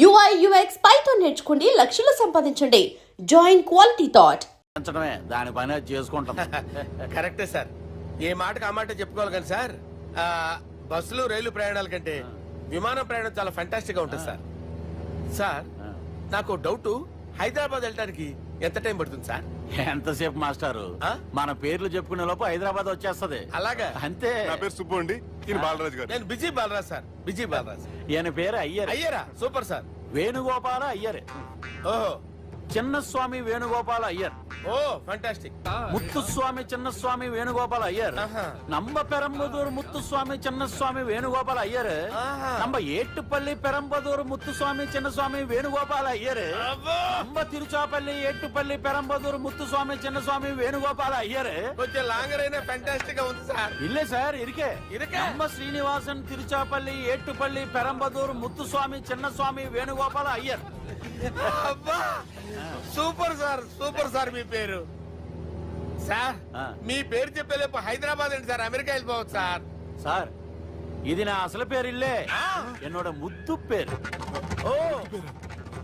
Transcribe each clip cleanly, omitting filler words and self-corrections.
UI UX Python నేర్చుకోండి, లక్షలు సంపాదించండి. Join quality thought. దాని పని చేసుకుంటాం. కరెక్టే సార్. ఏ మాటకు ఆ మాట చెప్పుకోవాలి కానీ సార్, బస్సులు రైలు ప్రయాణాల కంటే విమానం ప్రయాణం చాలా ఫంటాస్టిక్ గా ఉంటుంది సార్. సార్ నాకు డౌట్, హైదరాబాద్ వెళ్ళడానికి ఎంత టైం పడుతుంది సార్? ఎంతసేపు మాస్టారు, మన పేర్లు చెప్పుకునే లోపు హైదరాబాద్ వచ్చేస్తది. అలాగా? అంతే. నా పేరు సుబ్బు అండి, ఈయన బాలరాజు గారు. నేను B G Balaraj sir, B G Balaraj. ఈయన పేరు అయ్యర్. అయ్యరా? Super sir. వేణుగోపాల అయ్యర్. ఓహో. చిన్నస్వామి వేణుగోపాల అయ్యర్. Oh fantastic. ముత్తుస్వామి చిన్నస్వామి వేణుగోపాల అయ్యర్. நம்ம பெரம்பதூர் முத்துசுவாமி சின்னசுவாமி வேணுகோபால ஐயர். நம்ம ஏட்டுப்பள்ளி பெரம்பதூர் முத்துசுவாமி சின்னசுவாமி வேணுகோபால ஐயர். நம்ம திருச்சாப்பள்ளி ஏட்டுப்பள்ளி பெரம்பதூர் முத்துசுவாமி சின்னசுவாమి వేణుగోపాల ஐயர். కొంచెం లాంగర్ అయినా ఫంటాస్టిక్ గా ఉంది సార్. இல்ல சார், இருக்கே. இருக்கே. நம்ம ஸ்ரீனிவாசன் திருச்சாப்பள்ளி ஏட்டுப்பள்ளி பெரம்பதூர் முத்துசுவாమి చిన్నస్వామి వేణుగోపాల ஐயர். అబ్బా సూపర్ సార్, సూపర్ సార్. మీ పేరు సార్, మీ పేరు చెప్పేలేపు హైదరాబాద్ అండి సార్, అమెరికా వెళ్ళిపోవచ్చు సార్. సార్ ఇది నా అసలు పేరు ఇల్లే, என்னோட ముద్దు పేరు. ఓ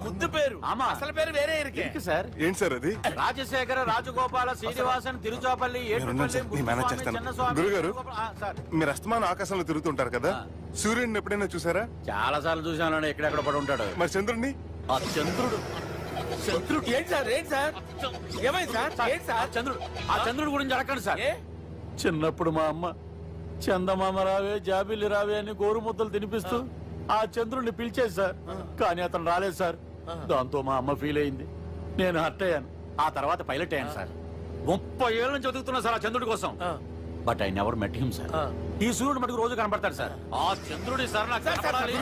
ముద్దు పేరు. ఆమా, అసలు పేరు వేరే ఇருக்கு సార్. ఏంటి సార్ అది? రాజశేఖర రాజగోపాల శ్రీనివాసన్ తిరుచాపల్లి గురుగారు, మీరు అస్తమానం ఆకాశంలో తిరుగుతుంటారు కదా, సూర్యుడిని ఎప్పుడైనా చూసారా? చాలా సార్లు చూసాను, ఎక్కడెక్కడ పడి ఉంటాడు. మరి చంద్రుడిని? ఆ చంద్రుడు. చంద్రుడు ఏంటి సార్? ఏంటి సార్? ఏమైంది సార్? ఏంటి సార్? చంద్రుడు. ఆ చంద్రుడు గురించి అడగండి సార్. చిన్నప్పుడు మా అమ్మ చందమామ రావే జాబిల్లి రావే అని గోరు ముద్దలు తినిపిస్తూ ఆ చంద్రుడిని పిలిచేది సార్. కానీ అతను రాలేదు సార్. దాంతో మా అమ్మ ఫీల్ అయింది, నేను హర్ట్ అయ్యాను. ఆ తర్వాత పైలట్ అయ్యాను సార్. 30 ఏళ్ళ నుంచి చదువుతున్నా సార్ ఆ చంద్రుడి కోసం. But I never met him sir. ఈ సూర్యుడు మటుకు రోజు కనపడతాడు సార్. ఆ చంద్రుడి సార్ నాకు కనపడాలి.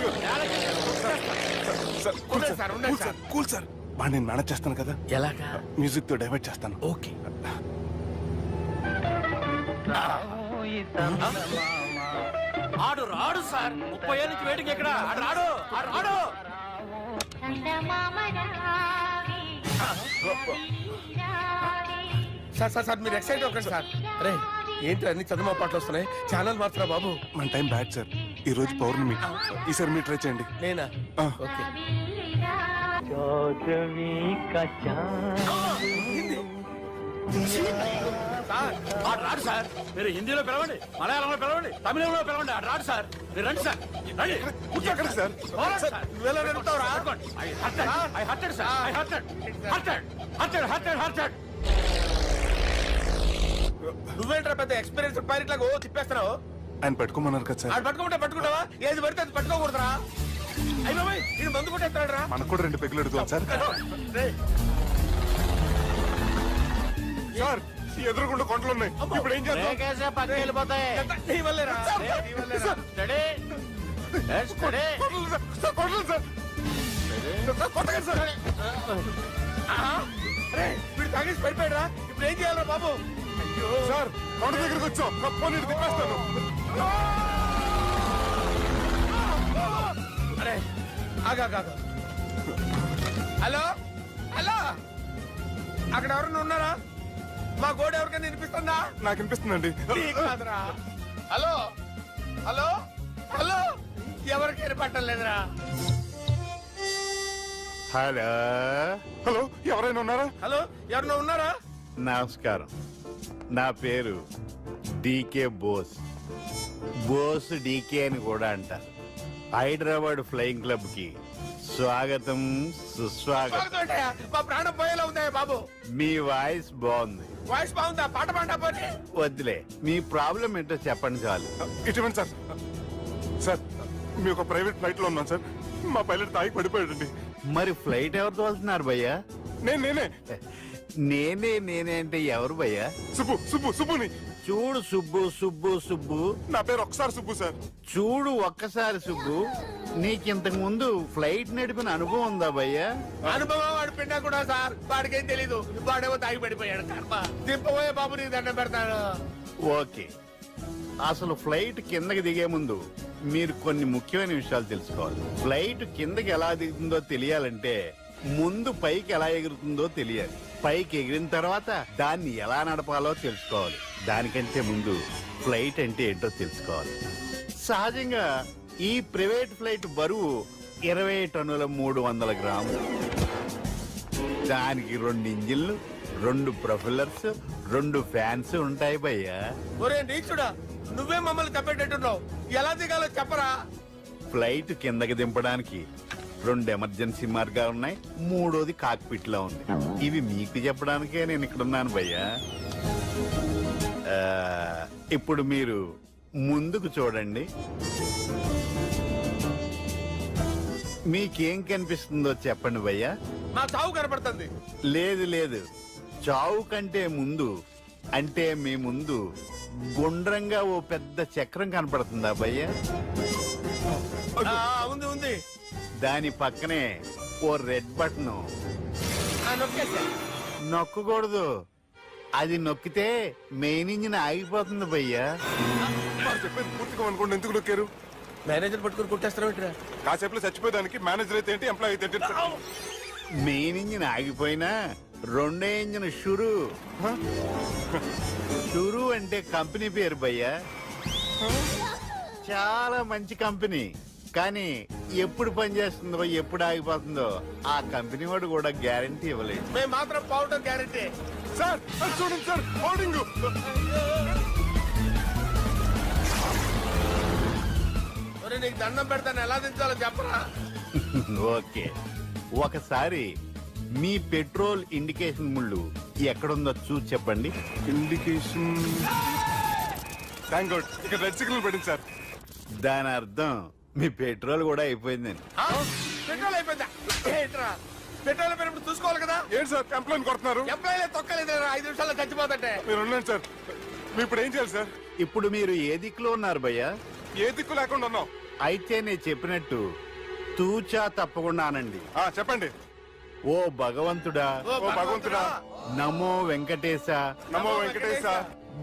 కూల్ సార్, వాడిని నేను మేనేజ్ చేస్తాను కదా. ఎలాగా? మ్యూజిక్ తో డైవర్ట్ చేస్తాను. ఓకే. ఆడు రాడు సార్. 30 ఏళ్ళ నుంచి వెయిటింగ్. ఎక్కడ ఆడు రాడు? ఆడు రాడు. సార్ సార్ సార్ మీరు ఎక్సైట్ అవ్వకండి సార్. అరే ఏంటి అన్ని చదువు పాటలు వస్తున్నాయి, ఛానల్ మార్చరా బాబు. మన టైం బ్యాడ్ సార్, ఈ రోజు పౌర్ణమి. ఈసారి మీరు ట్రై చేయండి. నేనా? ఓకే. ఆడు రాడు సార్. మీరు హిందీలో పిలవండి, మలయాళంలో పిలవండి, తమిళంలో పిలవండి. ఆడు రాడు సార్. మీరు రండి సార్, రండి. కూర్చోకండి సార్. నువ్వేంట్రా పెద్ద ఎక్స్పీరియన్స్ పైరెట్ లాగా ఓ తిప్పేస్తున్నావు? ఆయన పట్టుకోమన్నారు కదా సార్. ఆడు పట్టుకుంటావా? ఏది పడితే అది పట్టుకోకూడదురా. అయ్యి బాబాయ్, ఇది మందు కొట్టేస్తాడు రా. మనకు కూడా 2 పెగ్గులు ఎడుతాం సార్. సార్ ఎదురుకుండా కొండలు ఉన్నాయి, ఇప్పుడు ఏం చేద్దాం? పక్కకి వెళ్ళిపోతాయి. నీ వల్లేరా? వీడు తాగేసి పడిపోయాడురా. ఇప్పుడు ఏం చేయాలరా బాబు? సార్ కొండ దగ్గరకు వచ్చాం, పోనీ తిప్పేస్తాను. అరే ఆగా. హలో హలో, అక్కడ ఎవరన్నా ఉన్నారా? మా గోడ ఎవరికైనా వినిపిస్తుందా? నాకు వినిపిస్తుందండి. హలో హలో హలో, ఎవరికి వినపట్టలేదురా? హలో హలో, ఎవరైనా ఉన్నారా? హలో ఎవరన్నా ఉన్నారా? నమస్కారం, నా పేరు డీకే బోస్. బోస్ డీకే అని కూడా అంటారు. హైదరాబాద్ ఫ్లయింగ్ క్లబ్ కి స్వాగతం, సుస్వాగతం. మా ప్రాణం పోయేలా ఉందా బాబు? మీ వాయిస్ బాగుంది. వాయిస్ బాగుందా? పాట పాడా పోనీ. వద్దులే, మీ ప్రాబ్లం ఏంటో చెప్పండి చాలు. ఇటువంటి సార్, సార్ మీ ఒక ప్రైవేట్ ఫ్లైట్ లో ఉన్నాం సార్. మా పైలట్ తాగి పడిపోయాడండి. మరి ఫ్లైట్ ఎవరితో వెళ్తున్నారు భయ్యా? నేనే అంటే ఎవరు భయ్యా? సుబ్బుని. చూడు సుబ్బు, నా పేరు ఒకసారి సుబ్బు సార్. చూడు ఒక్కసారి సుబ్బు, నీకింతకు ముందు ఫ్లైట్ నడిపిన అనుభవం ఉందా భయ్యా? అనుభవం వాడు పిన్నా కూడా సార్, వాడికేం తెలీదు. వాడేమో తాగి పడిపోయాడు. కర్మ దింపబోయే బాబు, నీకు దండం పెడతాను. ఓకే, అసలు ఫ్లైట్ కిందకి దిగే ముందు మీరు కొన్ని ముఖ్యమైన విషయాలు తెలుసుకోవాలి. ఫ్లైట్ కిందకి ఎలా దిగుతుందో తెలియాలంటే ముందు పైకి ఎలా ఎగురుతుందో తెలియాలి. పైకి ఎగిరిన తర్వాత దాన్ని ఎలా నడపాలో తెలుసుకోవాలి. దానికంటే ముందు ఫ్లైట్ అంటే ఏంటో తెలుసుకోవాలి. సహజంగా ఈ ప్రైవేట్ ఫ్లైట్ బరువు 20 టన్నుల 300 గ్రాములు. దానికి 2 ఇంజిన్లు, 2 ప్రొఫెల్లర్స్, 2 ఫ్యాన్స్ ఉంటాయి భయ్యా. ఒరే నీచుడా, నువ్వే మమ్మల్ని తప్పేటట్టున్నావు. ఎలా దిగాలో చెప్పరా? ఫ్లైట్ కిందకి దింపడానికి 2 ఎమర్జెన్సీ మార్గాలు ఉన్నాయి, 3వది కాక్పిట్ లో ఉంది. ఇవి మీకు చెప్పడానికే నేను ఇక్కడ ఉన్నాను భయ్యా. ఇప్పుడు మీరు ముందుకు చూడండి. మీకేం కనిపిస్తుందో చెప్పండి భయ్యా. నా చావు కనపడుతుంది. లేదు లేదు, చావు కంటే ముందు అంటే మీ ముందు గుండ్రంగా ఓ పెద్ద చక్రం కనపడుతుందా భయ్యా? ఉంది ఉంది. దాని పక్కనే ఓ రెడ్ బటన్. నొక్కేసా. నొక్కకూడదు, అది నొక్కితే మెయిన్ ఇంజిన్ ఆగిపోతుంది భయ్యా. వారు చెప్పేది పూర్తిగా అనుకోండి, ఎందుకు నొక్కారు? మేనేజర్ పట్టుకుని కుట్టేస్తారా? కాసేపులో చచ్చిపోయేదానికి మేనేజర్ అయితే ఏంటి, ఎంప్లాయ్ అయితే ఏంటి? మెయిన్ ఇంజిన్ ఆగిపోయినా 2వ ఇంజిన్ షురు. షురు అంటే కంపెనీ పేరు భయ్యా. చాలా మంచి కంపెనీ, కానీ ఎప్పుడు పనిచేస్తుందో ఎప్పుడు ఆగిపోతుందో ఆ కంపెనీ వాడు కూడా గ్యారంటీ ఇవ్వలేదు. మేము మాత్రం పౌడర్ గ్యారెంటీ. సార్ అది చూడండి సార్, హోర్డింగ్. ఒరే నీకు దండం పెడతాను, ఎలా దించాలో చెప్పరా? ఓకే, ఒకసారి మీ పెట్రోల్ ఇండికేషన్ ముళ్ళు ఎక్కడుందో చూసి చెప్పండి. ఇండికేషన్. థ్యాంక్ గాడ్, ఇక్కడ రెడ్ సిగ్నల్ పడింది సార్. దాని అర్థం మీ పెట్రోల్ కూడా అయిపోయిందని. పెట్రోల్ అయిపోయిందా? ఏంట్రా, పెట్రోల్ అయిపోయినప్పుడు చూసుకోవాలి కదా. ఏంటి సార్ ఎంప్లాయ్ కొడుతున్నారు? ఎంప్లాయీలే తొక్కలేదు, 5 నిమిషాల్లో చచ్చిపోతుంటే. మీరు ఉండండి సార్, మీరు ఇప్పుడు ఏం చేయాలి సార్? ఇప్పుడు మీరు ఏ దిక్కులో ఉన్నారు భయ్యా? ఏ దిక్కు లేకుండా ఉన్నాం. అయితే నేను చెప్పినట్టు తూచా తప్పకుండా అనండి. చెప్పండి. ఓ భగవంతుడా, ఓ ఓ భగవంతుడా, నమో వెంకటేశ, నమో వెంకటేశ.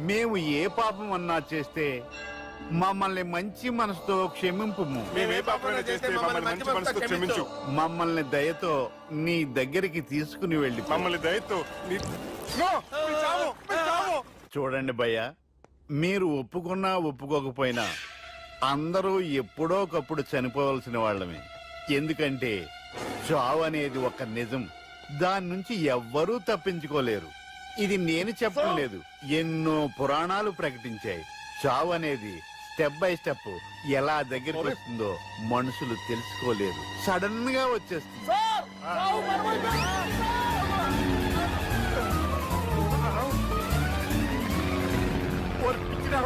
మేము ఏ పాపం అన్నా చేస్తే మమ్మల్ని మంచి మనసుతో క్షమింపుము. మేము ఏ పాపమైనా చేస్తే మమ్మల్ని మంచి మనసుతో క్షమించు. మమ్మల్ని దయతో నీ దగ్గరికి తీసుకుని వెళ్ళి మమ్మల్ని దయతో నో, మీ చావు, మీ చావు. చూడండి భయ్యా, మీరు ఒప్పుకున్నా ఒప్పుకోకపోయినా అందరూ ఎప్పుడో ఒకప్పుడు చనిపోవలసిన వాళ్ళమే. ఎందుకంటే చావు అనేది ఒక నిజం, దాని నుంచి ఎవ్వరూ తప్పించుకోలేరు. ఇది నేను చెప్పడం లేదు, ఎన్నో పురాణాలు ప్రకటించాయి. చావు అనేది స్టెప్ బై స్టెప్ ఎలా దగ్గరికి వస్తుందో మనుషులు తెలుసుకోలేరు, సడన్ గా వచ్చేస్తుంది.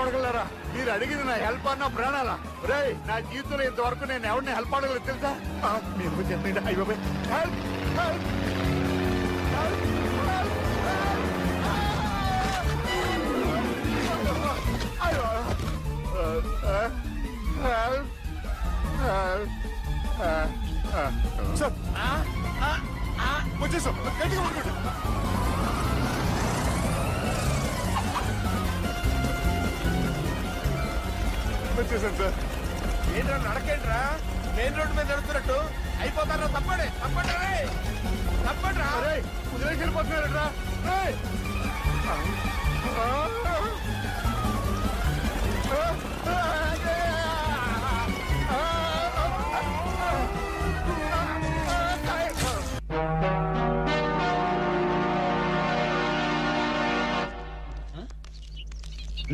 అడగలరా, మీరు అడిగింది నా హెల్ప్ అన్న ప్రాణాలా? రే, నా జీవితంలో ఇంతవరకు నేను ఎవరిని హెల్ప్ అడగలేదు తెలుసా? మీరు చెప్పండి. అయ్యో హెల్ప్, హెల్ప్, సార్ వచ్చేసాం, గట్టిగా పట్టుకోండి. వచ్చేసాను సార్. ఏంట్రా నడకేంట్రా, మెయిన్ రోడ్డు మీద నడుస్తున్నట్టు అయిపోతారా? తప్పండి తప్పండి రే, తప్పండి రా. వదిలేసి వెళ్ళిపోతున్నారట్రా.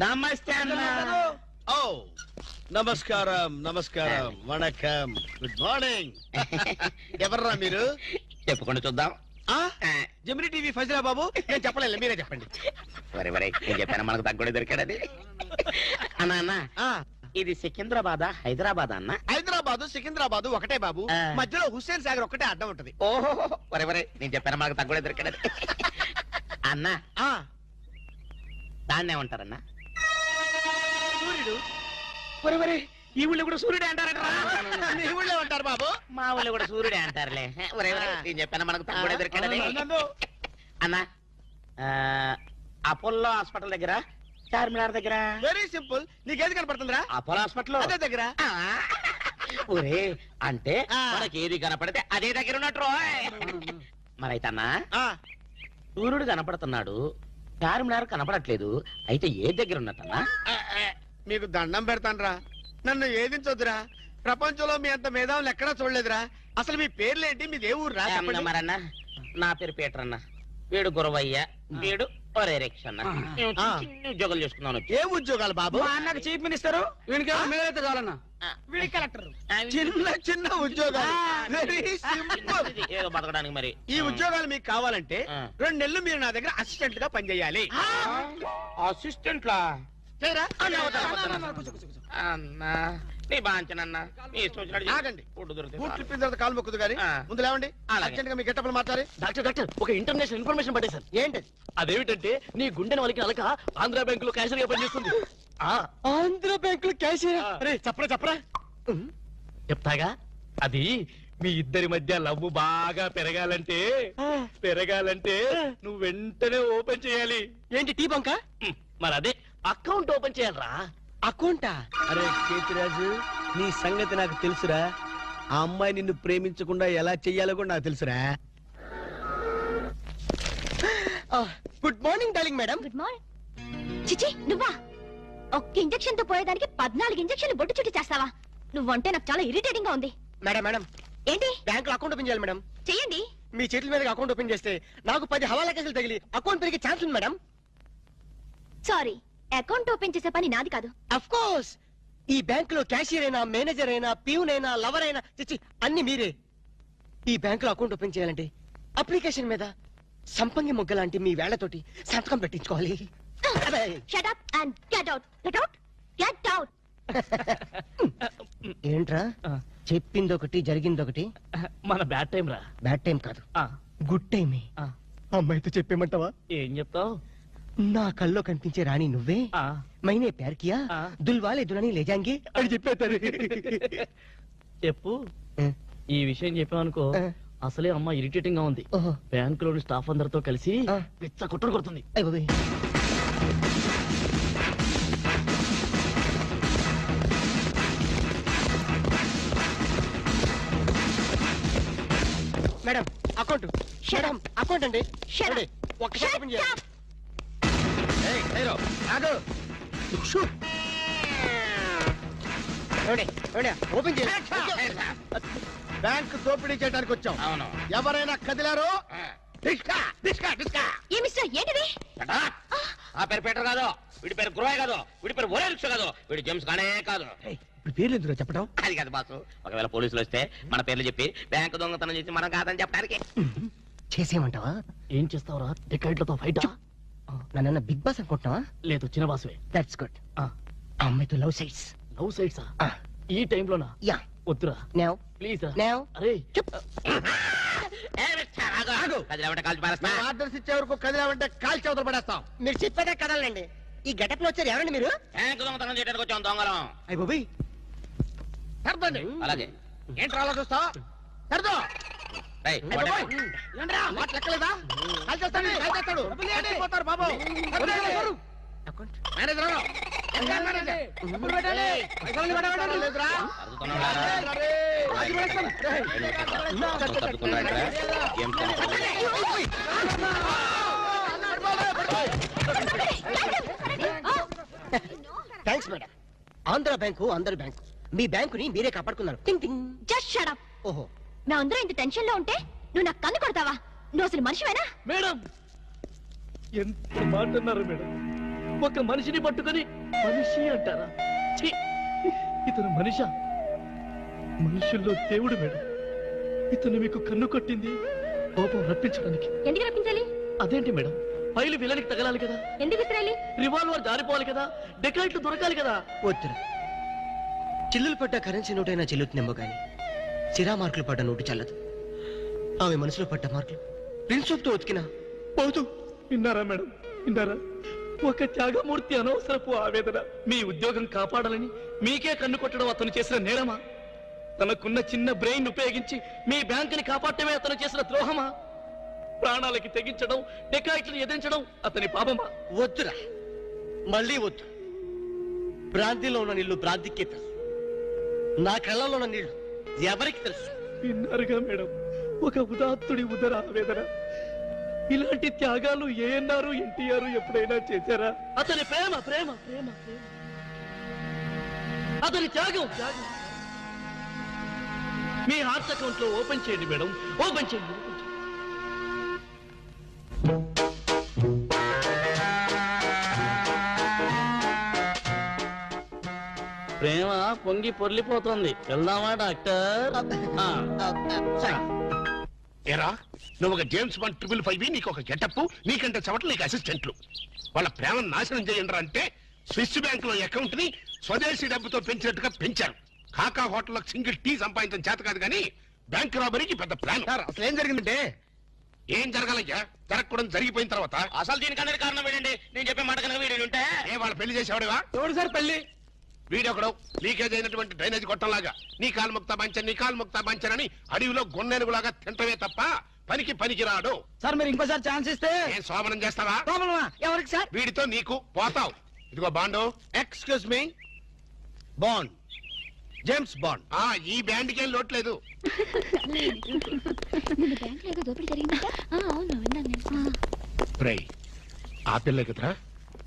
నమస్తే అన్న. ఓ నమస్కారం, నమస్కారం, వణకం, గుడ్ మార్నింగ్. ఎవర్రా మీరు? చెప్పుకుంటూ చూద్దాం. జమిని టీవీ ఫజరా బాబు. నేను చెప్పలేదు, మీరే చెప్పండి. వరే వరే, నేను చెప్పాను మనకు తగ్గుడే దొరికాడది. అన్నా అన్న, ఇది సికింద్రాబాద్ హైదరాబాద్ అన్న? హైదరాబాదు సికింద్రాబాదు ఒకటే బాబు, మధ్యలో హుస్సేన్ సాగర్ ఒకటే అడ్డం ఉంటది. ఓహో, వరే వరే, నేను చెప్పాను మనకు తగ్గుడే దొరికాడది. అన్నా, దాన్నే ఉంటారన్నా? సూర్యుడు. వరే వరే, ఈ ఊళ్ళో కూడా సూర్యుడే అంటారట. మీ ఊళ్ళో ఉంటారు బాబు. మా ఊళ్ళో కూడా సూర్యుడే అంటారులే. వరే వరే, నేను చెప్పాను మనకు తగ్గుడే దొరికాడది. అన్నా, అపోలో హాస్పిటల్ దగ్గర, చార్మినార్ దగ్గర. వెరీ సింపుల్, నీకేది కనపడుతుందిరా? అపోలో హాస్పిటల్ అదే దగ్గర. ఒరే, అంటే మనకి ఏది కనపడితే అదే దగ్గర ఉన్నట్టు. మరైతే అన్నా, సూర్యుడు కనపడుతున్నాడు, చార్మినార్ కనపడట్లేదు, అయితే ఏ దగ్గర ఉన్నట్టన్నా? మీకు దండం పెడతానురా, నన్ను ఏదించొద్దురా. ప్రపంచంలో మీ అంత మేధావులు ఎక్కడా చూడలేదురా. అసలు మీ పేర్లేంటి, మీ దేవుడు రా చెప్పండి. మరన్న నా పేరు పీటర్ అన్న, వీడు గురవయ్య, వీడు ఒరే రిక్ష అన్న. మేము చిన్న చిన్న ఉద్యోగాలు చేసుకున్నాను. ఏ ఉద్యోగాలు బాబు? అన్నకు చీఫ్ మినిస్టర్, వీనికి మేలైతే చాలన్నా. వీడి కలెక్టర్. చిన్న చిన్న ఉద్యోగాలు, వెరీ సింపుల్. ఏదో బతకడానికి మరి. ఈ ఉద్యోగాలు మీకు కావాలంటే 2 నెలలు మీరు నా దగ్గర అసిస్టెంట్ గా పనిచేయాలి. అసిస్టెంట్లా? చేయరా? అన్నా నీ బాంచనన్నా, నీ సూచన ఆగండి. ఫుడ్ దొరికితే బూట్లు చాలు. ఇప్పిన తర్వాత కాలు మొక్కుదు గాని ముందు లేవండి. అలాగే. అర్జెంట్ గా మీ గెట్టపలు మాట్లాడి. డాక్టర్ ఒక ఇంటర్నేషనల్ ఇన్ఫర్మేషన్ పట్టేశారు. ఏంటి అదేమిటంటే నీ గుండెని వాళ్ళకి అలక ఆంధ్ర బ్యాంక్ లో క్యాషియర్ గా పనిచేస్తుంది. ఆంధ్ర బ్యాంక్ లో క్యాషియర్? అరే చెప్పరా చెప్తాగా. అది మీ ఇద్దరి మధ్య లవ్ బాగా పెరగాలంటే నువ్వు వెంటనే ఓపెన్ చేయాలి. ఏంటి టీ బంక? మరి అదే అకౌంట్ ఓపెన్ చేయాలరా. అకౌంటా? అరే కేతిరాజు, నీ సంగతి నాకు తెలుసురా. ఆ అమ్మాయి నిన్ను ప్రేమించకుండా ఎలా చెయ్యాలో కూడా నాకు తెలుసురా. Good morning darling madam. Good morning. చిచి నువ్వా? ఒక్క ఇంజెక్షన్ తో పోయేదానికి 14 ఇంజెక్షన్లు బొట్టు చుట్టి చేస్తావా? నువ్వంటే నాకు చాలా ఇరిటేటింగ్ గా ఉంది. మేడం ఏంటి? బ్యాంక్ లో అకౌంట్ ఓపెన్ చేయాలి మేడం. చెయ్యండి. మీ చేతుల మీద అకౌంట్ ఓపెన్ చేస్తే నాకు 10 హవాలా కేసులు తగిలి అకౌంట్ పెరిగే ఛాన్స్ ఉంది మేడం. సారీ, అకౌంట్ ఓపెన్ చేసే పని నాది కాదు. అఫ్ కోర్స్ ఈ బ్యాంక్ లో క్యాషియర్ అయినా, మేనేజర్ అయినా, ప్యూన్ అయినా, లవర్ అయినా, చిచ్చి అన్ని మీరే. ఈ బ్యాంక్ లో అకౌంట్ ఓపెన్ చేయాలంటే అప్లికేషన్ మీద సంపంగి మొగ్గ లాంటి మీ వేళ్లతోటి సంతకం పెట్టించుకోవాలి. Shut up and get out. Get out. Get out. ఏంట్రా చెప్పింది ఒకటి జరిగింది ఒకటి? మన బ్యాడ్ టైం రా. బ్యాడ్ టైం కాదు, గుడ్ టైమే. అమ్మాయితో చెప్పేమంటావా? ఏం చెప్తావు? నా కల్లో కనిపించే రాణి నువ్వే, మైనే ప్యార్ కియా, దుల్వాలే దులని లే జాంగే అని చెప్పేస్తారు. చెప్పు. ఈ విషయం చెప్పావనుకో అసలే అమ్మ ఇరిటేటింగ్ గా ఉంది. ఓహో. బ్యాంక్ లోని స్టాఫ్ అందరితో కలిసి పిచ్చ కుట్ర కొడుతుంది. అయ్ బాబోయ్. Madam account. మేడం అకౌంట్ అండి. Shut up. ఒక్కసారి Shut ఓపెన్ చేయాలి. up. ఓపెన్ చేయాలి. బ్యాంక్ దోపిడీ చేయడానికి వచ్చాం. అవును. ఎవరైనా కదిలారో ఏ మిస్టర్ ఏంటిది? ఆ పేరు పీటర్ కాదు, వీడి పేరు గురవయ్య కాదు, వీడి పేరు ఒరే రిక్ష కాదు, వీడి జేమ్స్ కానే కాదు. ఇప్పుడు పేర్లు ఎందుకు చెప్పడం? అది కాదు బాసు, ఒకవేళ పోలీసులు వస్తే మన పేర్లు చెప్పి బ్యాంకు దొంగతనం చేసి మనం కాదని చెప్పడానికి. చేసేయమంటావా? ఏం చేస్తావురా? డెకాయిట్లతో ఫైట్? నన్న బిగ్ బాస్ అనుకుంటున్నావా? లేదు, చిన్న బాసువే. That's good. అమ్మాయితో లవ్ సైట్స్. లవ్ సైట్సా? ఈ టైంలోనా? యా. వద్దురా నౌ ప్లీజ్ రా. నౌ అరే కదిలేమంటే కాల్చి పారేస్తా. ఆర్డర్స్ ఇచ్చే వరకు కదిలామంటే కాల్ చవతలు పడేస్తాం. మీరు చెప్పేదే కదలండి. ఈ గెటప్ లో వచ్చారు ఎవరండి మీరు? బ్యాంకు దొంగతనం చేయడానికి వచ్చాం దొంగలం. అయ్య బాబోయ్. సర్దండి. అలాగే. ఏంట్రా అలా చూస్తా? సర్దో. రేయ్, ఏంట్రా మాట లెక్కలేదా? కాల్ చేస్తాడు, కాల్ చేస్తాడు. చచ్చిపోతారు బాబు. మేనేజర్ ఎవరు? డబ్బులు పెట్టాలి. పైసలు పెట్టాలి. లేదురా? అరుదుతున్నావురా? తప్పుకున్నాడురా? ఏం థ్యాంక్స్ మేడం. ఆంధ్ర బ్యాంకు అందరి బ్యాంకు. మీ బ్యాంకుని మీరే కాపాడుకున్నారు. టింగ్ టింగ్. Just shut up. ఓహో. మేమందరం ఇంత టెన్షన్ లో ఉంటే నువ్వు నాకు కన్ను కొడతావా? నువ్వు అసలు మనిషివేనా? మేడం, ఎంత మాట అన్నారు మేడం. ఒక మనిషిని పట్టుకొని మనిషి అంటారా? ఛీ! ఇతను మనిషా? మనుషుల్లో దేవుడు మేడం. ఇతను మీకు కన్ను కొట్టింది కోపం రప్పించడానికి. ఎందుకు రప్పించాలి? అదేంటి మేడం, ఫైలు విలనికి తగలాలి కదా, ఎందుకు ఇస్రాయలి? రివాల్వర్ జారిపోవాలి కదా, డెకాయిట్లు దొరకాలి కదా. వద్దురా. చిల్లులు పడ్డ కరెన్సీ నోటైనా చెల్లుతుందేమో గాని సిరా మార్కులు పడ్డ నోటు చల్లదు. ఆమె మనసులో పడ్డ మార్కులు ప్రిన్సోప్ తో ఉతికినా పోదు. విన్నారా మేడం, విన్నారా? ఒక త్యాగమూర్తి అనవసరపు ఆవేదన. మీ ఉద్యోగం కాపాడాలని మీకే కన్ను కొట్టడం అతను చేసిన నేరమా? తనకున్న చిన్న బ్రెయిన్ ఉపయోగించి మీ బ్యాంకుని కాపాడటమే అతను చేసిన ద్రోహమా? ప్రాణాలకి తెగించడం, డెకాయిట్లను ఎదిరించడం అతని పాపమా? వద్దురా, మళ్ళీ వద్దు. భ్రాంతిలో ఉన్న నీళ్లు భ్రాంతికే తెలుసు. నా కళ్ళలో ఉన్న నీళ్లు ఎవరికి తెలుసు? విన్నారుగా మేడం, ఒక ఉదాత్తుడి ఉదర ఆవేదన. ఇలాంటి త్యాగాలు ఏఎన్ఆర్, ఎన్టీఆర్ ఎప్పుడైనా చేశారా? అతని ప్రేమ ప్రేమ ప్రేమ ప్రేమ, అతని త్యాగం త్యాగం. మీ హార్ట్ అకౌంట్ లో ఓపెన్ చేయండి మేడం, ఓపెన్ చేయండి. ప్రేమ పొంగి పొర్లిపోతుంది, వెళ్దామా డాక్టర్? ఏరా నువ్వు ఒక జేమ్స్ బాండ్ 555, నీకు ఒక గెటప్, నీకంటే చవట్లు నీకు అసిస్టెంట్లు. వాళ్ళ ప్రేమను నాశనం చేయండి అంటే స్విస్ బ్యాంక్ లో అకౌంట్ ని స్వదేశీ డబ్బుతో పెంచినట్టుగా పెంచారు. కాకా హోటల్లో సింగిల్ టీ సంపాదించడం చేత కాదు కానీ బ్యాంక్ రాబరీకి పెద్ద ప్లాన్. అసలు ఏం జరిగిందంటే ఏం జరగాలయ్యా? జరగకూడదు జరిగిపోయిన తర్వాత అసలు దీనికన్నా కారణం ఏంటండి? నేను చెప్పే మాట కనుక వీడు ఉంటే ఏ వాళ్ళ పెళ్లి చేసేవాడివా? ఎవడు సార్ పెళ్లి? వీడొకడు లీకేజ్ అయినటువంటి డ్రైనేజ్ గొట్టంలాగా నీ కాలు ముక్తా బంచన్, నీ కాలు ముక్తా బంచన్ అని అడవిలో గొన్నెనుగులాగా తింటమే తప్ప పనికి రాడు. సార్ మీరు ఇంకోసారి ఛాన్స్ ఇస్తే ఏం సోమనం చేస్తావా? ఎవరికి సార్? వీడితో నీకు పోతావు. ఇదిగో bond. Excuse me, bond, James bond. ఈ బ్యాండ్కి ఏం లోట్లేదు. నిన్న బ్యాంక్ లో ఏదో దోపిడీ జరిగిందంట. అవును విన్నాను నేను. రై ఆ పిల్ల కదరా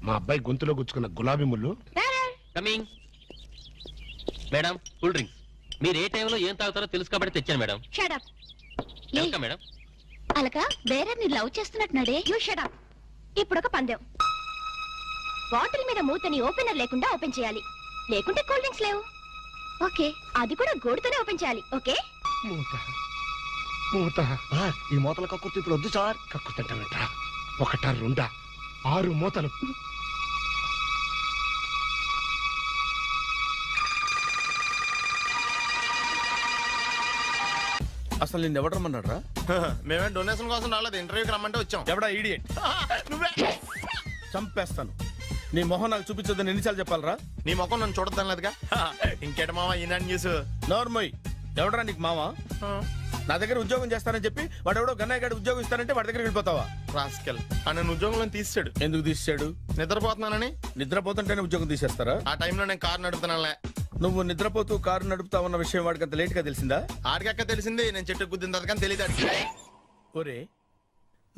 మా అబ్బాయి గొంతులో గుచ్చుకున్న గులాబీ ముళ్ళు. Coming madam, cool drinks. మీరు ఏ టైంలో ఏం తాగుతారో తెలుసు కాబట్టి తెచ్చాను madam. Shut up. Welcome madam. అలక వేరే ని లవ్ చేస్తున్నట్టున్నాడే. You shut up. ఇప్పుడు ఒక పందెం. బాటిల్ మీద మూతని ఓపెనర్ లేకుండా ఓపెన్ చేయాలి, లేకుంటే కూల్ డ్రింక్స్ లేవు. ఓకే, అది కూడా గోడుతోనే ఓపెన్ చేయాలి. ఓకే? మూత ఈ మూతల కక్కుర్తి ఇప్పుడు వద్దు సార్. కక్కుతంటానంటరా. ఒకట రెండా 6 మూతలు. అసలు నిన్ను ఎవడు రమ్మన్నాడు రా? మేమే డొనేషన్ కోసం రాలేదు, ఇంటర్వ్యూకి రమ్మంటే వచ్చాం. ఎవడా ఈడియట్? నువ్వే చంపేస్తాను. నీ మొహం నాకు చూపించొద్దని ఎన్నిసార్లు చెప్పాలరా? నీ ముఖం నన్ను చూడద్దాం లేదుగా. ఇంకేట మామ ఈనాడు న్యూస్. నోర్మోయ్, ఎవడరా నీకు మామ? నా దగ్గర ఉద్యోగం చేస్తానని చెప్పి వాడు ఎవడో గన్నయ్య గారి ఉద్యోగం ఇస్తానంటే వాడి దగ్గర వెళ్ళిపోతావా? రాస్కెల్ నన్ను ఉద్యోగంలో తీసాడు. ఎందుకు తీసాడు? నిద్రపోతున్నానని. నిద్రపోతుంటేనే ఉద్యోగం తీసేస్తారా? ఆ టైంలో నేను కారు నడుపుతున్నానులే. నువ్వు నిద్రపోతూ కారు నడుపుతావన్న విషయం వాడికి అంత లేట్ గా తెలిసిందా? ఆడికక్క తెలిసింది, నేను చెట్టు గుద్దిన తర్వాత కానీ తెలియదు ఆడికి. ఒరే,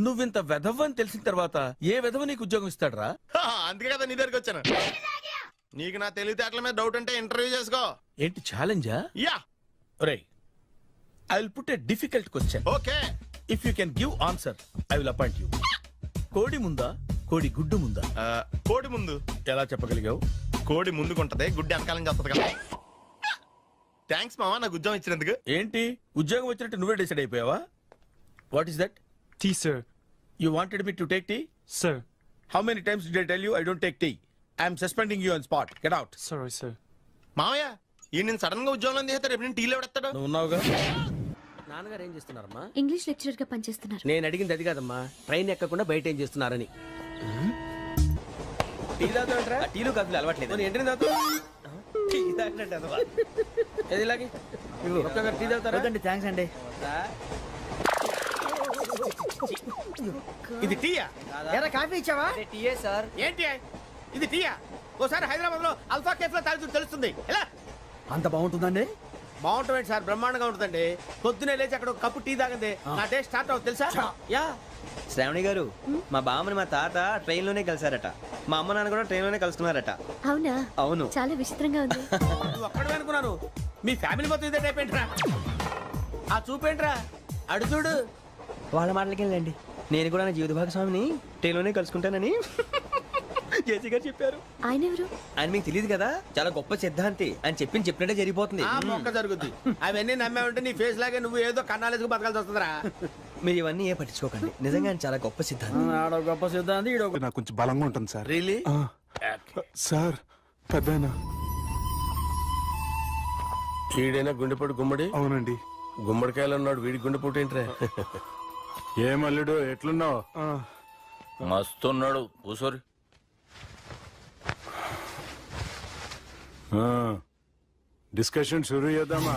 నువ్వింత వెధవ్ అని తెలిసిన తర్వాత ఏ వెధవ నీకు ఉద్యోగం ఇస్తాడరా? అందుకే కదా నీ దగ్గరికి వచ్చాను. నీకు నా తెలివితేటల మీద డౌట్ అంటే ఇంటర్వ్యూ చేసుకో. ఏంటి ఛాలెంజా? యా. ఒరే, I will put a difficult question. Okay. If you can give answer I will appoint you. కోడి ముందా, కోడి గుడ్డు ముందా? కోడి ముందు. ఎలా చెప్పగలిగావు? కోడి ముందుకుంటది, గుడ్డి వెనకాలని చేస్తుంది కదా. థ్యాంక్స్ మామ నాకు ఉద్యోగం ఇచ్చినందుకు. ఏంటి ఉద్యోగం వచ్చినట్టు నువ్వే డిసైడ్ అయిపోయావా? What is that? Tea sir. You wanted me to take tea? Sir. How many times did I tell you I don't take tea? I am suspending you on spot. Get out. Sorry sir. మామయ్య ఈ నేను sudden గా ఉద్యోగంలో తీస్తాడు, రేపు నేను టీలో పెడతాడు. నువ్వు ఉన్నావుగా? నాన్నగారు ఏం చేస్తున్నారమ్మా? ఇంగ్లీష్ లెక్చరర్ గా పనిచేస్తున్నారు. నేను అడిగింది అది కాదమ్మా, ట్రైన్ ఎక్కకుండా బయట ఏం చేస్తున్నారని. టీ తాగుతాంట్రా? టీలు కాఫీలు అలవాట్లేదు. ఏంటి తాగుతా? టీ తాగినట్టు ఏది ఇలాగే టీ తాగుతారా? థ్యాంక్స్ అండి. ఇది టీయా? ఎరా కాఫీ ఇచ్చావా? టీయే సార్. ఏంటి ఇది టీయా? ఓసారి హైదరాబాద్ లో అల్ఫా కేఫ్ లో తాగుతూ తెలుస్తుంది. ఎలా అంత బాగుంటుందండి? బాగుంటుంది సార్, బ్రహ్మాండంగా ఉంటుందండి. పొద్దునే లేచి అక్కడ ఒక కప్పు టీ తాగండి నా డే స్టార్ట్ అవుతుంది తెలుసా? యా. శ్రావణి గారు, మా బామ్మని మా తాత ట్రైన్ లోనే కలిసారట, మా అమ్మ నాన్న కూడా ట్రైన్ లోనే కలుసుకున్నారట. అవునా? అవును. చాలా విచిత్రంగా ఉంది. నువ్వు ఒక్కడే అనుకున్నాను, మీ ఫ్యామిలీ మొత్తం ఇదే టైప్ ఏంట్రా? ఆ చూపేంట్రా? అడు చూడు. వాళ్ళ మాటలకి వెళ్ళండి, నేను కూడా నా జీవిత భాగస్వామిని ట్రైన్ లోనే కలుసుకుంటానని జేసీ గారు చెప్పారు. ఆయన ఎవరు? ఆయన మీకు తెలియదు కదా, చాలా గొప్ప సిద్ధాంతి అని చెప్పినట్టే జరిగిపోతుంది. ఆ మొక్క జరుగుద్ది. అవన్నీ నమ్మే ఉంటే నీ ఫేస్ లాగే నువ్వు ఏదో కన్నాలేసుకు బతకాల్సి వస్తుందిరా. మీరు ఇవన్నీ ఏ పట్టించుకోకండి, నిజంగా ఆయన చాలా గొప్ప సిద్ధాంతి. ఆడో గొప్ప సిద్ధాంతి, ఈడో నాకు కొంచెం బలంగా ఉంటుంది సార్. రియలీ? సార్ పెద్దయినా. ఈడైనా గుండెపోటు గుమ్మడి? అవునండి. గుమ్మడికాయలు ఉన్నాడు, వీడి గుండెపోటు ఏంట్రా? ఏం అల్లుడు ఎట్లున్నావు? మస్తున్నాడు కూసోరి. డిస్కషన్ షురూ చేద్దామా?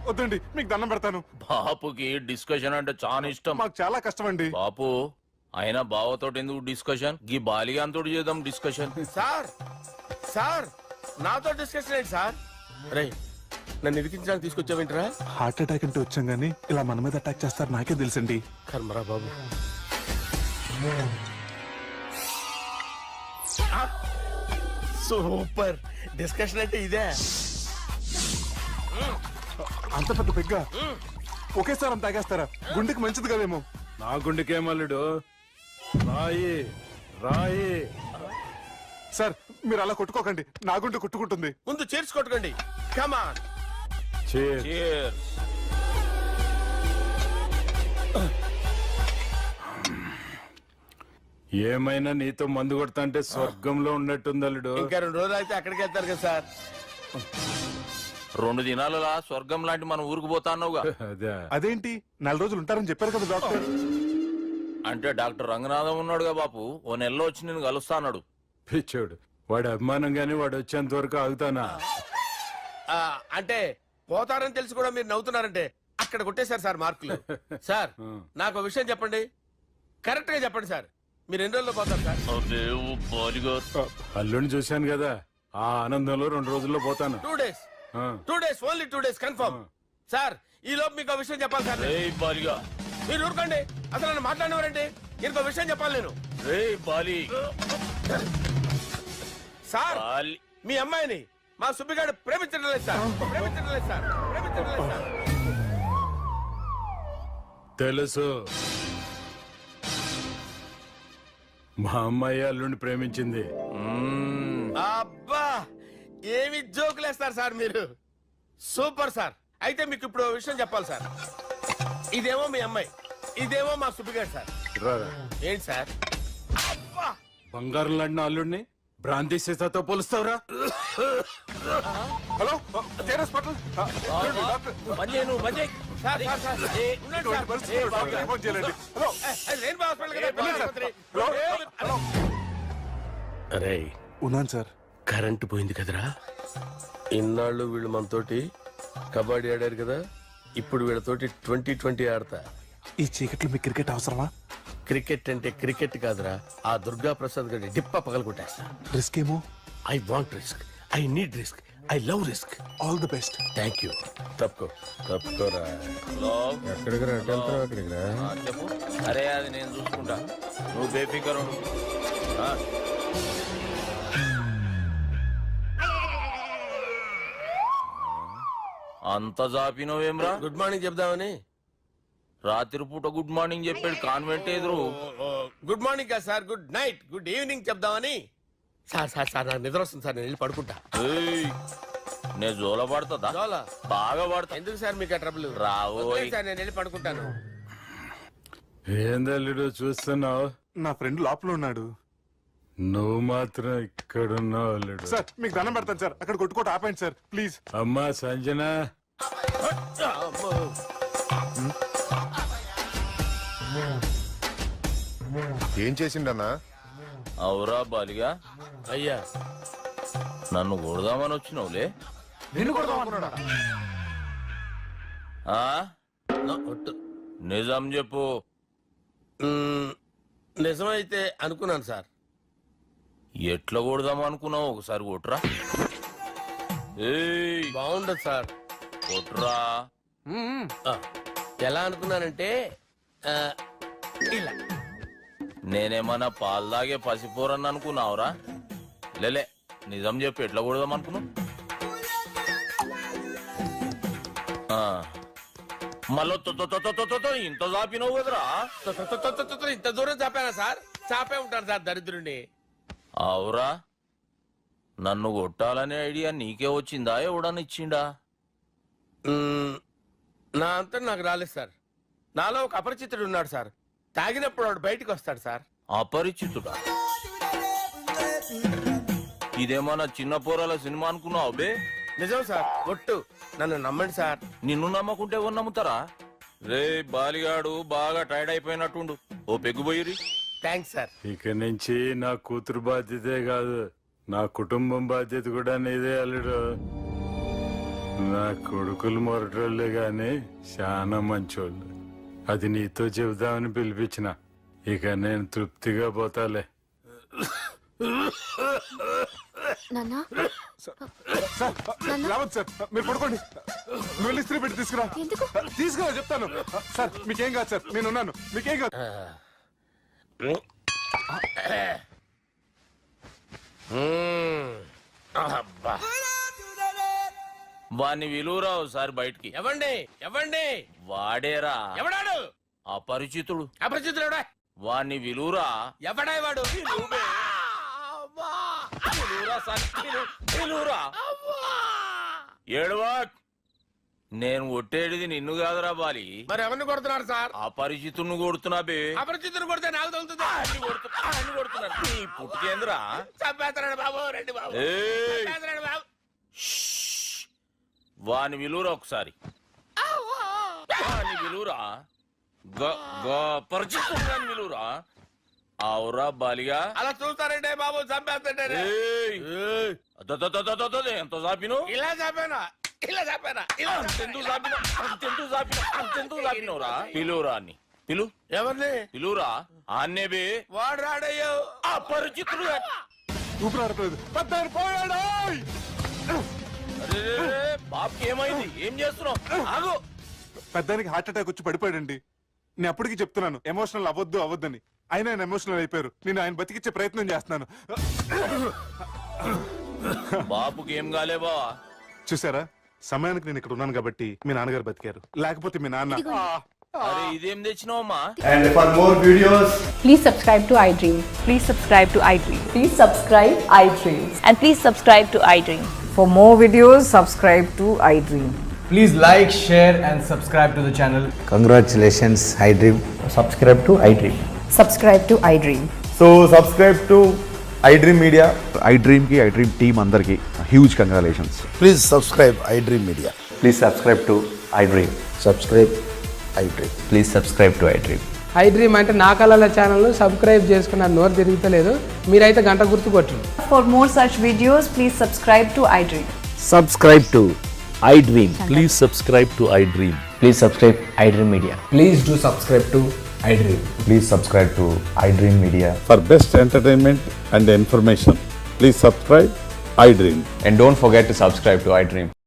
వద్దండి, మీకు దండం పెడతాను. బాపుకి డిస్కషన్ అంటే చాలా ఇష్టం. మాకు చాలా కష్టం అండి. బాపు అయినా బావతోటి ఎందుకు డిస్కషన్? గీ బాలిగాంతోటి చేద్దాం డిస్కషన్. సార్ సార్ నాతో డిస్కషన్ ఏంటి సార్? రే నన్ను ఇరికించడానికి తీసుకొచ్చావేంట్రా? హార్ట్ అటాక్ అంటే వచ్చాం గానీ ఇలా మన మీద అటాక్ చేస్తారు నాకే తెలుసండి. కర్మరా బాబు. సూపర్ డిస్కషన్ అంటే ఇదే. అంత పెద్ద పెగ్గ ఒకేసారి అంత తాగేస్తారా? గుండెకి మంచిది కదేమో. నా గుండెకేమల్లుడు, రాయి రాయి. సార్ మీరు అలా కొట్టుకోకండి, నా గుండె కొట్టుకుంటుంది. ముందు చేర్చి కొట్టుకోండి. కమాన్. Cheers. ఏమైనా నీతో మందు కొడతా అంటే స్వర్గంలో ఉన్నట్టుంది అల్లుడు. ఇంకా 2 రోజులు అయితే అక్కడికి వెళ్తారు కదా సార్. 2 దినాలలా స్వర్గం లాంటి మన ఊరికి పోతాన్నావుగా. అదే అదేంటి 4 రోజులు ఉంటారని చెప్పారు కదా డాక్టర్. అంటే డాక్టర్ రంగనాథం ఉన్నాడుగా బాపు, ఓ నెలలో వచ్చి నేను కలుస్తా అన్నాడు. పిచ్చోడు, వాడి అభిమానం గాని వాడు వచ్చేంత వరకు ఆగుతానా? అంటే పోతారని తెలిసి కూడా మీరు నవ్వుతున్నారంటే అక్కడ కొట్టేశారు సార్ మార్కులు. సార్ నాకు ఒక విషయం చెప్పండి, కరెక్ట్ గా చెప్పండి సార్. మీరు ఎన్ని రోజుల్లో పోతారు సార్? అల్లుడిని చూశాను కదా, ఆ ఆనందంలో 2 రోజుల్లో పోతాను. 2 days. 2 days, only 2 days confirm. Sir ఈ లోపు మీకు విషయం చెప్పాలి సార్. మీరు ఊరుకోండి, అసలు నన్ను మాట్లాడినవారండి. ఇంకో విషయం చెప్పాలి నేను. సార్ మీ అమ్మాయిని మా సుబ్బిగాడు ప్రేమించడం లేదు సార్. ప్రేమించడం లేదు సార్. ప్రేమించడం లేదు సార్. తెలుసు, మా అమ్మాయి అల్లుడిని ప్రేమించింది. అబ్బా ఏమి జోకులేస్తారు సార్ మీరు. Super sir. అయితే మీకు ఇప్పుడు ఓ విషయం చెప్పాలి సార్. ఇదేమో మీ అమ్మాయి, ఇదేమో మా సుబ్బిగాడు సార్. రారా. ఏంటి సార్? బంగారం లాంటి అల్లుడిని భ్రాంతి సీతాతో పోలుస్తావురా? హలో కేరస్ పటల్. ఫోన్ చేయండి. హలో అరే ఉన్నాను సార్. కరెంటు పోయింది కదరా. ఇన్నాళ్ళు వీళ్ళు మనతోటి కబడ్డీ ఆడారు కదా, ఇప్పుడు వీళ్ళతోటి 2020 ఆడతా. ఈ చీకట్లో మీకు క్రికెట్ అవసరమా? క్రికెట్ అంటే క్రికెట్ కాదురా, ఆ దుర్గా ప్రసాద్ గారి డిప్ప పగల కొట్టేస్తా. రిస్క్ ఏమో. I want risk, I need risk, I love risk. All the best. Thank you. తప్పుకోరా. ఎక్కడికి రా? అక్కడికి రా. చెప్పు. అరే అది నేను చూసుకుంటా, నువ్వు బేఫికర్ ఉండు. అంత జాపినవేమ్రా? గుడ్ మార్నింగ్ చెప్దామని. రాత్రి పూట గుడ్ మార్నింగ్ చెప్పాడు కాన్వెంట్ ఎదురు. గుడ్ మార్నింగ్ కాదు sir, good night, good evening చెప్దామని. సార్ సార్ సార్ నాకు నిద్ర వస్తుంది సార్, నేను వెళ్ళి పడుకుంటా. నేను జోల పడుతుందా? జోలా? బాగా పడతా. ఎందుకు సార్ మీకు ఆ ట్రబుల్? రావోయ్ సార్ నేను వెళ్ళి పడుకుంటాను. ఏందల్లుడు చూస్తున్నావు? నా ఫ్రెండ్ లోపల ఉన్నాడు. నువ్వు మాత్రం ఇక్కడున్నావు అల్లుడు. సార్ మీకు దండం పెడతాను సార్, అక్కడ కొట్టుకోట ఆపండి సార్ ప్లీజ్. అమ్మా సంజన, ఏం చేసిండన్నా? అవురా బాలిగా, అయ్యా నన్ను కొడదామని వచ్చినావులే. నిన్ను కొడదామన్నాడా? నిజం చెప్పు. నిజమైతే అనుకున్నాను సార్. ఎట్లా కొడదాం అనుకున్నావు? ఒకసారి కొట్రా. బాగుండదు సార్. కొట్రా. ఎలా అనుకున్నానంటే ఇలా. నేనేమన్నా పాలు తాగే పసిపోరని అనుకున్నావురా? లేలే, నిజం చెప్పు, ఎట్లా కొడదాం అనుకున్నావు? మళ్ళీ ఇంత చాపినావు కదరా? ఇంత దూరం చాపానా సార్? చాపే ఉంటాను సార్ దరిద్రుడిని. అవురా, నన్ను కొట్టాలనే ఐడియా నీకే వచ్చిందా? ఎవడన్నా ఇచ్చిండా? నా అంతా నాకు రాలేదు సార్. నాలో ఒక అపరిచితుడు ఉన్నాడు సార్. తాగినప్పుడు వాడు బయటికి వస్తాడు సార్. అపరిచితుడా? ఇదేమన్నా చిన్న పోరాల సినిమా అనుకున్నావు బే? నిజం సార్, ఒట్టు, నన్ను నమ్మండి సార్. నిన్ను నమ్మకుంటే ఎవరు నమ్ముతారా? రే బాలిగాడు బాగా టైర్డ్ అయిపోయినట్టుండు, ఓ పెగ్గుపోయిరి. Thanks sir. ఇక నుంచి నా కూతురు బాధ్యతే కాదు, నా కుటుంబం బాధ్యత కూడా నీదే అల్లుడు. నా కొడుకులు మొరటోళ్ళే గాని చాలా మంచోళ్ళు. అది నీతో చెబుదామని పిలిపించిన. ఇక నేను తృప్తిగా పోతాలే. రావద్దు సార్, మీరు పడుకోండి. నువ్వు వెళ్ళి ఇస్త్రీ పెట్టి తీసుకురా. తీసుకురా చెప్తాను. సార్ మీకేం కాదు సార్, నేనున్నాను, మీకేం కాదు. వాణ్ణి విలువరా ఒకసారి బయటికి. ఎవండి ఎవండి వాడేరా ఎవడాడు? అపరిచితుడు. అపరిచితుడు ఎవడా? వాణ్ణి విలువరా. ఎవడా వాడు? ఏడవా. నేను ఒట్టేడిది నిన్ను కాదురా బాలి. మరి ఎవరిని కొడుతున్నారు సార్? అపరిచితుడిని కొడుతున్నా బే. అపరిచితుడు కొడితే నాకు తగులుతుంది. నీ పుట్టుకేంద్రా. చంపేస్తాడు బాబు, రండి బాబు. ఏయ్. చంపేస్తాడు బాబు. వాని విలువరా ఒకసారి. వాని విలువరా. పరిచితుడు విలువరా. అవురా బాలిగా. అలా చూస్తారంటే బాబు, చంపేస్తాడు. ఎంత చాపిను. ఇలా చంపానా, ఇలా చంపానా, ఇలా అంతెందుకు చాపినవురా. పిలువురా అని పిలు. ఎవరిని పిలువురా. ఆన్నే బే. వాడు రాడయ్యో. అపరిచితుడు. ఊపిరాడట్లేదు. పెద్ద ఆయన పోయాడు. బాబుకి ఏమైంది? ఏం చేస్తున్నావు? ఆగు. పెద్దానికి హార్ట్ అటాక్ వచ్చి పడిపోయాడండి. నేను అప్పటికి చెప్తున్నాను ఎమోషనల్ అవ్వద్దని. ఆయన ఎమోషనల్ అయిపోయారు. నేను ఆయన బతికిచ్చే ప్రయత్నం చేస్తున్నాను. బాబుకి ఏం కాలే బావా. చూసారా, సమయానికి నేను ఇక్కడ ఉన్నాను కాబట్టి మీ నాన్నగారు బతికారు. లేకపోతే మీ నాన్న. అరే ఇదేం తెచ్చినావమ్మా? And for more videos, please subscribe to iDream. Please subscribe to iDream. Please subscribe iDream. And please subscribe to iDream. For more videos, subscribe to iDream. please like, share and subscribe to the channel. Congratulations, iDream. Subscribe to iDream. Subscribe to iDream. So subscribe to iDream Media. iDream ki iDream team andarki huge congratulations. Please subscribe iDream Media. Please subscribe to iDream. Subscribe iDream. Please subscribe to iDream. iDream అంటే నా కళల channel subscribe చేసుకున్న నోరు తిరుగుతలేదు. మీరైతే గంట గుర్తు కొట్టండి. For more such videos, please subscribe to iDream. Subscribe to iDream. Please subscribe to iDream. Please subscribe iDream Media. Please do subscribe to iDream. Please subscribe to iDream Media. For best entertainment and information, please subscribe iDream. And don't forget to subscribe to iDream.